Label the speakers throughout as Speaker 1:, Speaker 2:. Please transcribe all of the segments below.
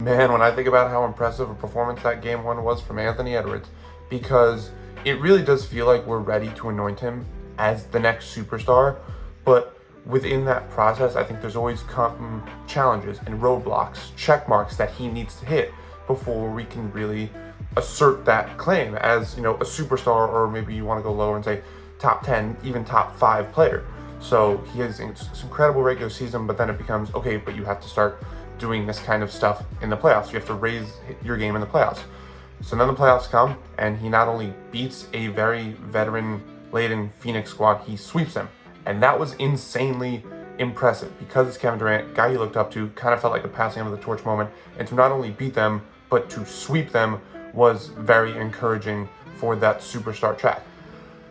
Speaker 1: Man, when I think about how impressive a performance that game one was from Anthony Edwards, because it really does feel like we're ready to anoint him as the next superstar, but within that process, I think there's always come challenges and roadblocks, check marks that he needs to hit before we can really assert that claim as, a superstar, or maybe you want to go lower and say top 10, even top 5 player. So he has this incredible regular season, but then it becomes, okay, but you have to start doing this kind of stuff in the playoffs. You have to raise your game in the playoffs. So then the playoffs come, and he not only beats a very veteran-laden Phoenix squad, he sweeps them. And that was insanely impressive because it's Kevin Durant, guy you looked up to, kind of felt like a passing of the torch moment. And to not only beat them, but to sweep them was very encouraging for that superstar track.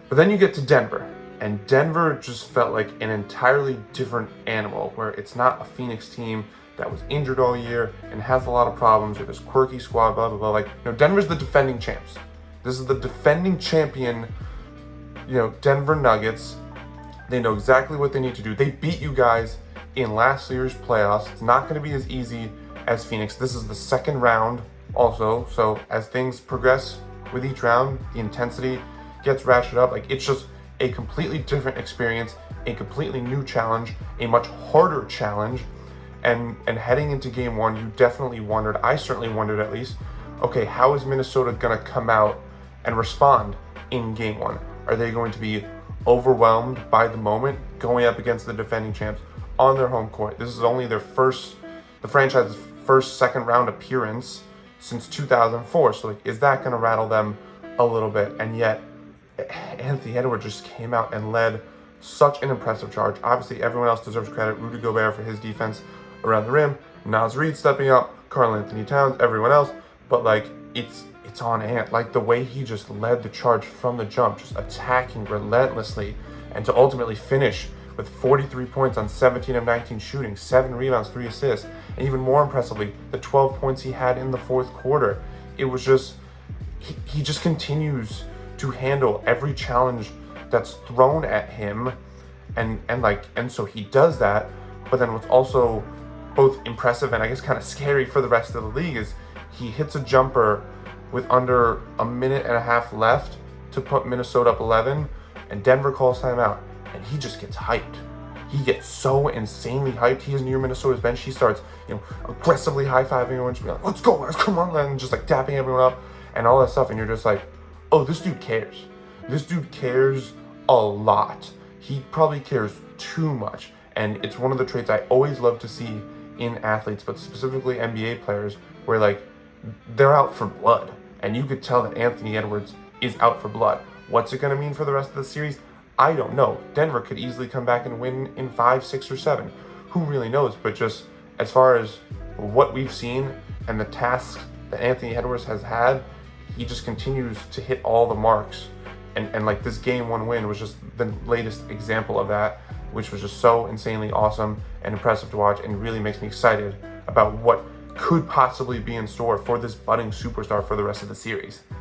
Speaker 1: But then you get to Denver, and Denver just felt like an entirely different animal, where it's not a Phoenix team that was injured all year and has a lot of problems with this quirky squad, blah, blah, blah. Denver's the defending champs. This is the defending champion, Denver Nuggets. They know exactly what they need to do. They beat you guys in last year's playoffs. It's not going to be as easy as Phoenix. This is the second round also. So as things progress with each round, the intensity gets ratcheted up. It's just a completely different experience, a completely new challenge, a much harder challenge. And heading into game one, you definitely wondered, I certainly wondered at least, okay, how is Minnesota going to come out and respond in game one? Are they going to be overwhelmed by the moment, going up against the defending champs on their home court? This is only the franchise's first second round appearance since 2004. So is that going to rattle them a little bit? And yet, Anthony Edwards just came out and led such an impressive charge. Obviously, everyone else deserves credit. Rudy Gobert for his defense around the rim, Naz Reid stepping up, Karl Anthony Towns, everyone else. But it's on Ant. The way he just led the charge from the jump, just attacking relentlessly, and to ultimately finish with 43 points on 17 of 19 shooting, 7 rebounds, 3 assists, and even more impressively, the 12 points he had in the fourth quarter. It was just, he just continues to handle every challenge that's thrown at him, and so he does that. But then what's also both impressive and I guess kind of scary for the rest of the league is he hits a jumper with under a minute and a half left to put Minnesota up 11, and Denver calls timeout, and he just gets hyped. He gets so insanely hyped. He is near Minnesota's bench. He starts, aggressively high-fiving everyone, just being like, "Let's go, guys, come on," and just tapping everyone up and all that stuff. And you're just like, oh, this dude cares. This dude cares a lot. He probably cares too much. And it's one of the traits I always love to see in athletes, but specifically NBA players, where they're out for blood. And you could tell that Anthony Edwards is out for blood. What's it going to mean for the rest of the series? I don't know. Denver could easily come back and win in 5, 6, or 7. Who really knows? But just as far as what we've seen and the tasks that Anthony Edwards has had, he just continues to hit all the marks. And this game one win was just the latest example of that, which was just so insanely awesome and impressive to watch, and really makes me excited about what could possibly be in store for this budding superstar for the rest of the series.